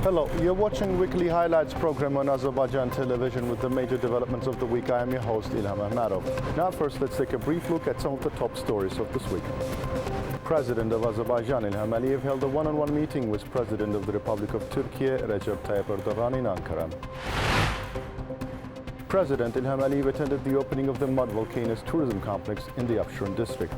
Hello, you're watching Weekly Highlights program on Azərbaycan Television with the major developments of the week. I am your host, Ilham Məmmədov. Now first, let's take a brief look at some of the top stories of this week. President of Azerbaijan, Ilham Aliyev, held a one-on-one meeting with President of the Republic of Turkey, Recep Tayyip Erdogan, in Ankara. President Ilham Aliyev attended the opening of the Mud Volcanoes tourism complex in the Afshan district.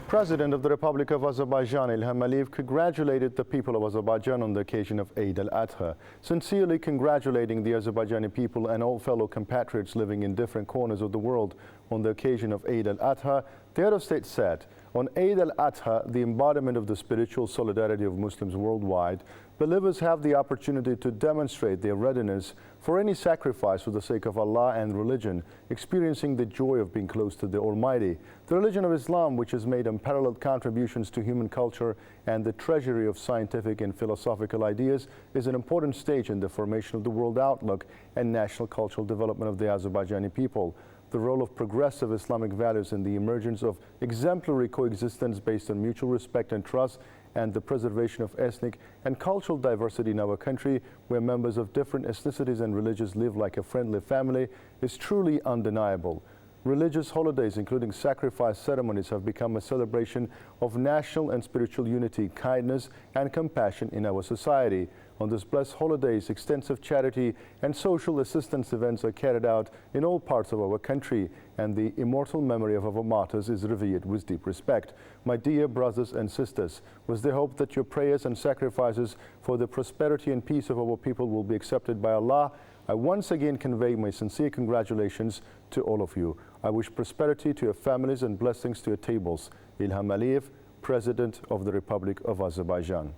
President of the Republic of Azerbaijan, Ilham Aliyev, congratulated the people of Azerbaijan on the occasion of Eid al-Adha, sincerely congratulating the Azerbaijani people and all fellow compatriots living in different corners of the world on the occasion of Eid al-Adha. The head of state said, on Eid al-Adha, the embodiment of the spiritual solidarity of Muslims worldwide, believers have the opportunity to demonstrate their readiness for any sacrifice for the sake of Allah and religion, experiencing the joy of being close to the Almighty. The religion of Islam, which has made unparalleled contributions to human culture and the treasury of scientific and philosophical ideas, is an important stage in the formation of the world outlook and national cultural development of the Azerbaijani people. The role of progressive Islamic values in the emergence of exemplary coexistence based on mutual respect and trust, and the preservation of ethnic and cultural diversity in our country, where members of different ethnicities and religions live like a friendly family, is truly undeniable. Religious holidays, including sacrifice ceremonies, have become a celebration of national and spiritual unity, kindness, and compassion in our society. On these blessed holidays, extensive charity and social assistance events are carried out in all parts of our country, and the immortal memory of our martyrs is revered with deep respect. My dear brothers and sisters, with the hope that your prayers and sacrifices for the prosperity and peace of our people will be accepted by Allah, I once again convey my sincere congratulations to all of you. I wish prosperity to your families and blessings to your tables. Ilham Aliyev, President of the Republic of Azerbaijan.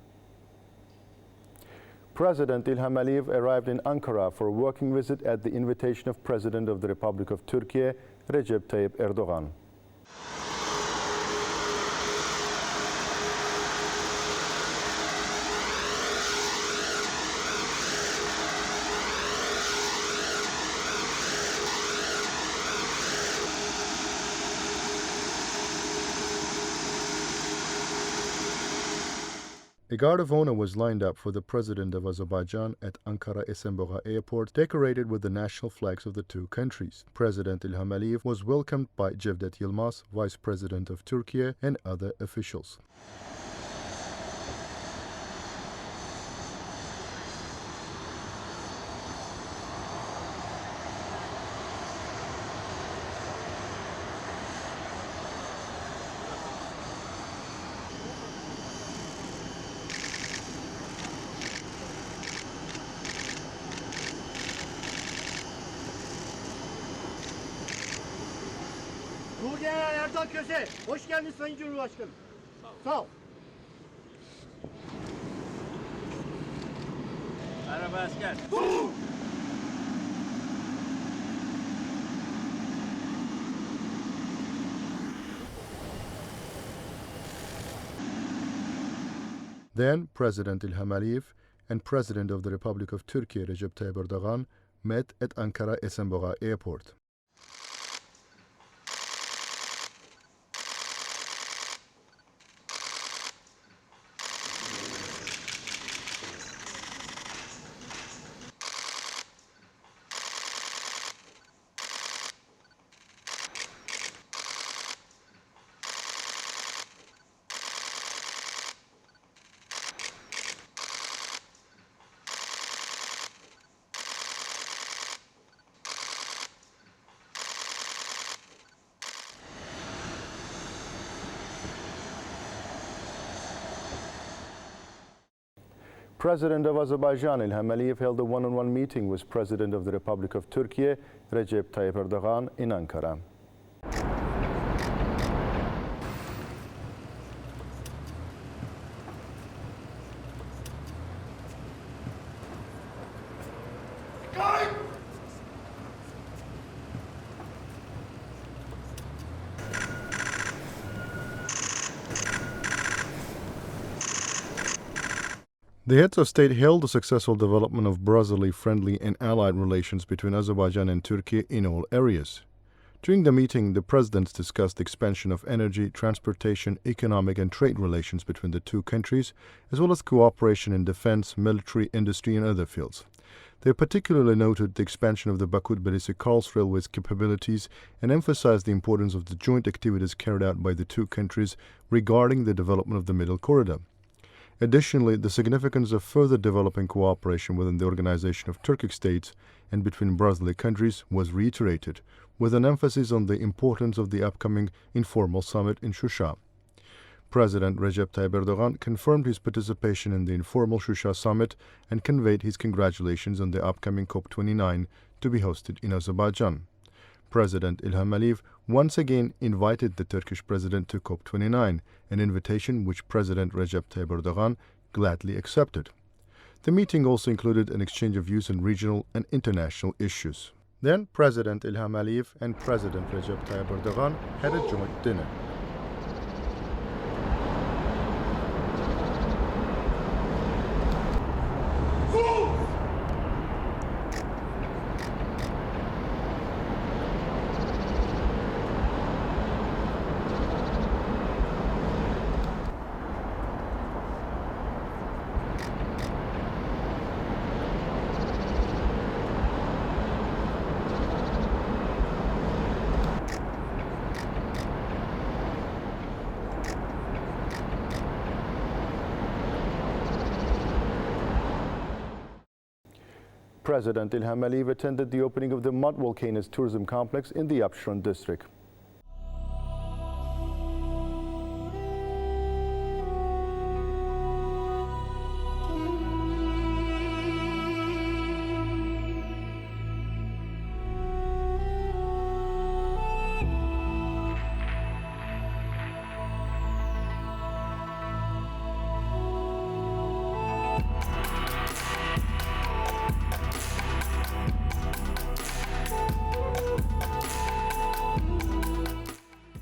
President Ilham Aliyev arrived in Ankara for a working visit at the invitation of President of the Republic of Turkey, Recep Tayyip Erdogan. A guard of honor was lined up for the President of Azerbaijan at Ankara Esenboğa Airport, decorated with the national flags of the two countries. President Ilham Aliyev was welcomed by Cevdet Yılmaz, Vice President of Turkey, and other officials. Köse, hoş geldiniz Sayın Cumhurbaşkanım. Sağ ol. Merhaba asker. Then President Ilham Aliyev and President of the Republic of Turkey, Recep Tayyip Erdogan, met at Ankara Esenboğa Airport. President of Azerbaijan, Ilham Aliyev, held a one-on-one meeting with President of the Republic of Turkey, Recep Tayyip Erdogan, in Ankara. The heads of state hailed the successful development of brotherly, friendly and allied relations between Azerbaijan and Turkey in all areas. During the meeting, the presidents discussed the expansion of energy, transportation, economic and trade relations between the two countries, as well as cooperation in defense, military, industry and other fields. They particularly noted the expansion of the Baku-Tbilisi-Kars railway's capabilities and emphasized the importance of the joint activities carried out by the two countries regarding the development of the Middle Corridor. Additionally, the significance of further developing cooperation within the Organization of Turkic States and between brotherly countries was reiterated, with an emphasis on the importance of the upcoming informal summit in Shusha. President Recep Tayyip Erdogan confirmed his participation in the informal Shusha summit and conveyed his congratulations on the upcoming COP29 to be hosted in Azerbaijan. President İlham Aliyev once again invited the Turkish president to COP29, an invitation which President Recep Tayyip Erdogan gladly accepted. The meeting also included an exchange of views on regional and international issues. Then President İlham Aliyev and President Recep Tayyip Erdogan had a joint dinner. President İlham Aliyev attended the opening of the Mud Volcanoes tourism complex in the Abşeron district.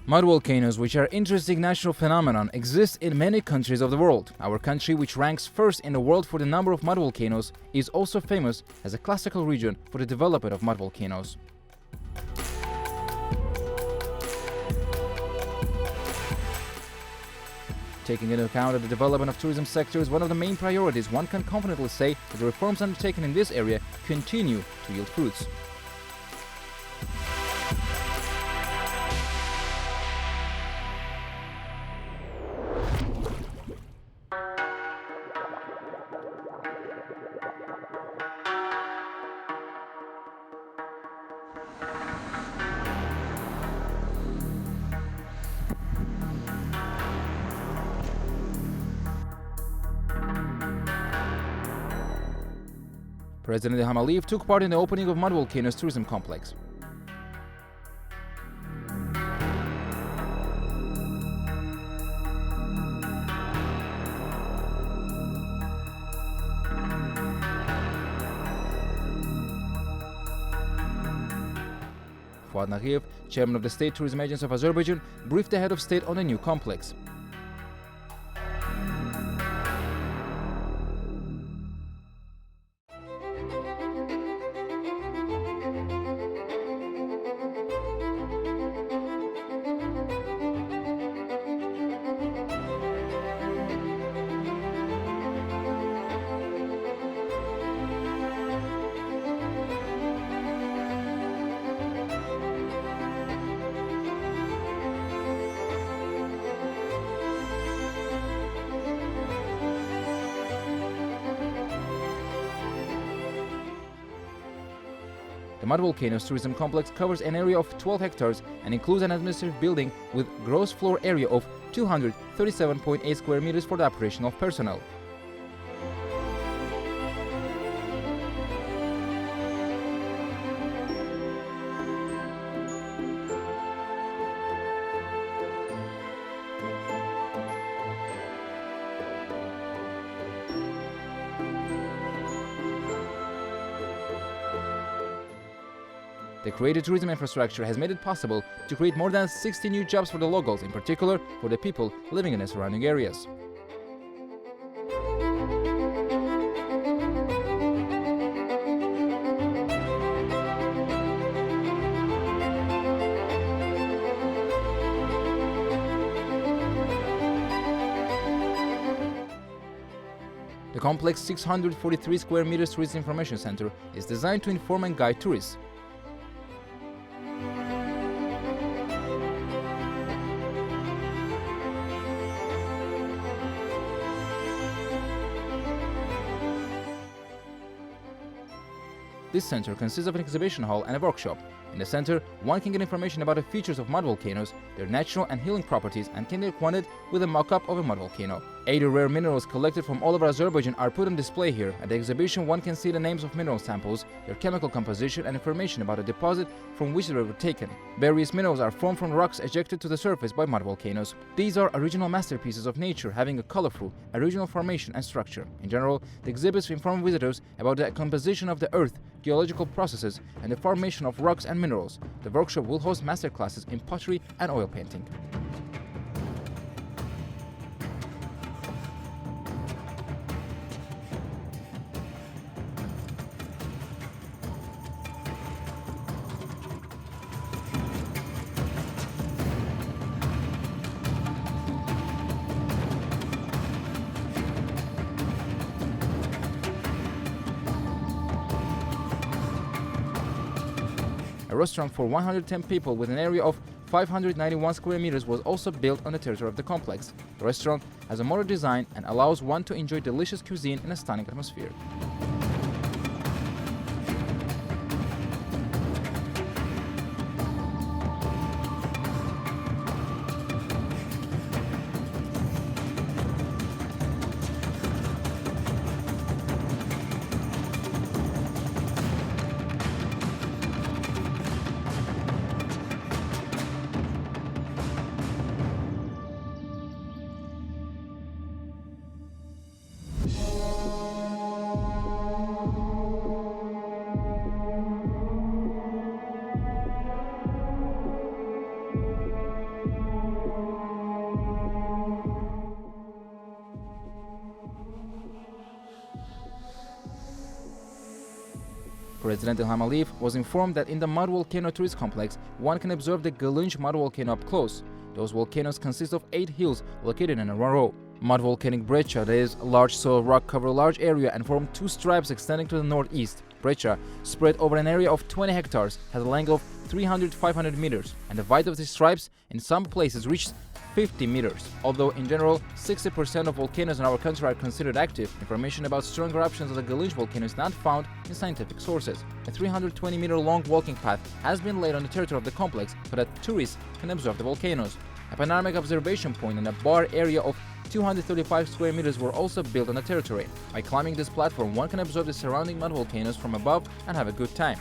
Mud volcanoes, which are interesting natural phenomenon, exist in many countries of the world. Our country, which ranks first in the world for the number of mud volcanoes, is also famous as a classical region for the development of mud volcanoes. Taking into account that the development of tourism sector is one of the main priorities, one can confidently say that the reforms undertaken in this area continue to yield fruits. President İlham Aliyev took part in the opening of Mud Volcanoes tourism complex. Fuad Nagiev, chairman of the State Tourism Agency of Azerbaijan, briefed the head of state on the new complex. The Mud Volcanoes tourism complex covers an area of 12 hectares and includes an administrative building with gross floor area of 237.8 square meters for the operational personnel. The created tourism infrastructure has made it possible to create more than 60 new jobs for the locals, in particular for the people living in the surrounding areas. The complex 643 square meters tourist information center is designed to inform and guide tourists. This center consists of an exhibition hall and a workshop. In the center, one can get information about the features of mud volcanoes, their natural and healing properties, and can get acquainted with a mock-up of a mud volcano. 80 rare minerals collected from all over Azerbaijan are put on display here. At the exhibition, one can see the names of mineral samples, their chemical composition, and information about the deposit from which they were taken. Various minerals are formed from rocks ejected to the surface by mud volcanoes. These are original masterpieces of nature having a colorful, original formation and structure. In general, the exhibits inform visitors about the composition of the earth, geological processes, and the formation of rocks and minerals. The workshop will host master classes in pottery and oil painting. A restaurant for 110 people with an area of 591 square meters was also built on the territory of the complex. The restaurant has a modern design and allows one to enjoy delicious cuisine in a stunning atmosphere. President İlham was informed that in the mud volcano tourist complex, one can observe the Gölünç mud volcano up close. Those volcanoes consist of 8 hills located in a row. Mud volcanic breccia, that is, large soil rock, cover a large area and form 2 stripes extending to the northeast. Breccia, spread over an area of 20 hectares, has a length of 300-500 meters, and the height of the stripes in some places reaches 50 meters. Although in general 60% of volcanoes in our country are considered active, information about strong eruptions of the Gölünç volcano is not found in scientific sources. A 320-meter long walking path has been laid on the territory of the complex so that tourists can observe the volcanoes. A panoramic observation point and a bar area of 235 square meters were also built on the territory. By climbing this platform, one can observe the surrounding mud volcanoes from above and have a good time.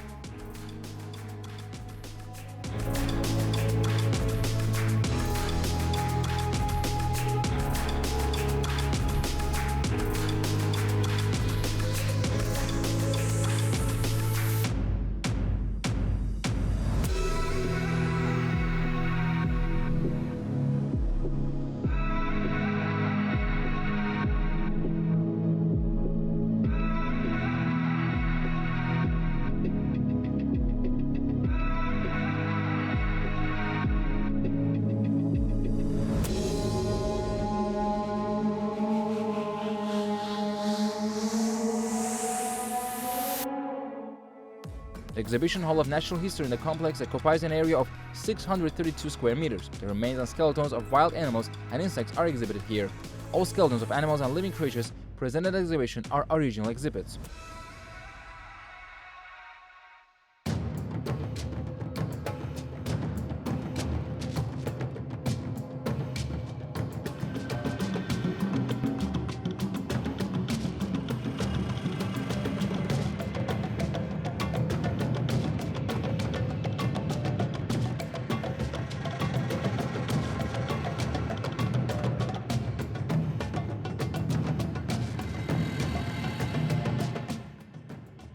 The exhibition hall of natural history in the complex occupies an area of 632 square meters. The remains and skeletons of wild animals and insects are exhibited here. All skeletons of animals and living creatures presented at the exhibition are original exhibits.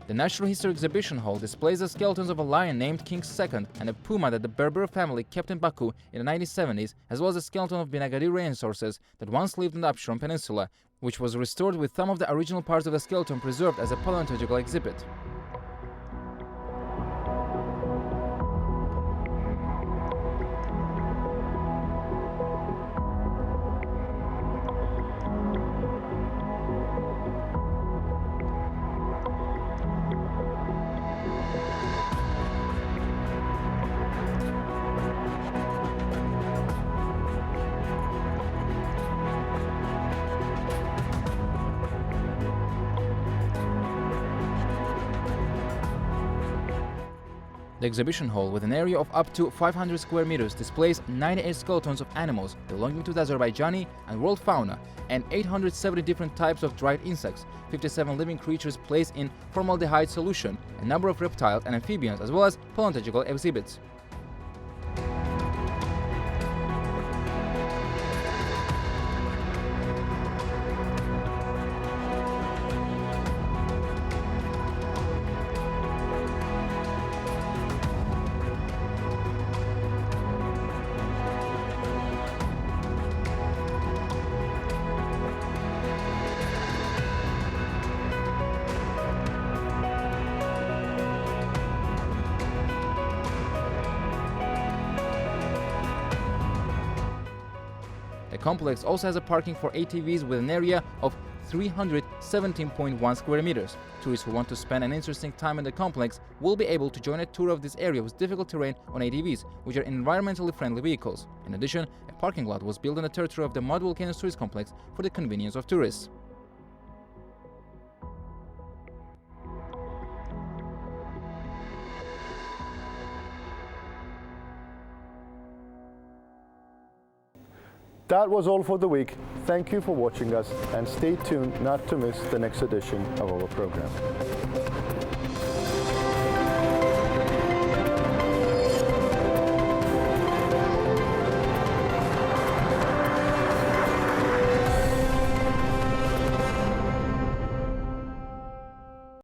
The Natural History Exhibition Hall displays the skeletons of a lion named King II and a puma that the Berber family kept in Baku in the 1970s, as well as a skeleton of Binagadi rhinoceroses that once lived on the Absheron Peninsula, which was restored with some of the original parts of the skeleton preserved as a paleontological exhibit. The exhibition hall, with an area of up to 500 square meters, displays 98 skeletons of animals belonging to the Azerbaijani and world fauna, and 870 different types of dried insects, 57 living creatures placed in formaldehyde solution, a number of reptiles and amphibians, as well as paleontological exhibits. The complex also has a parking for ATVs with an area of 317.1 square meters. Tourists who want to spend an interesting time in the complex will be able to join a tour of this area with difficult terrain on ATVs, which are environmentally friendly vehicles. In addition, a parking lot was built on the territory of the Mud Volcanoes Tourist Complex for the convenience of tourists. That was all for the week. Thank you for watching us and stay tuned not to miss the next edition of our program.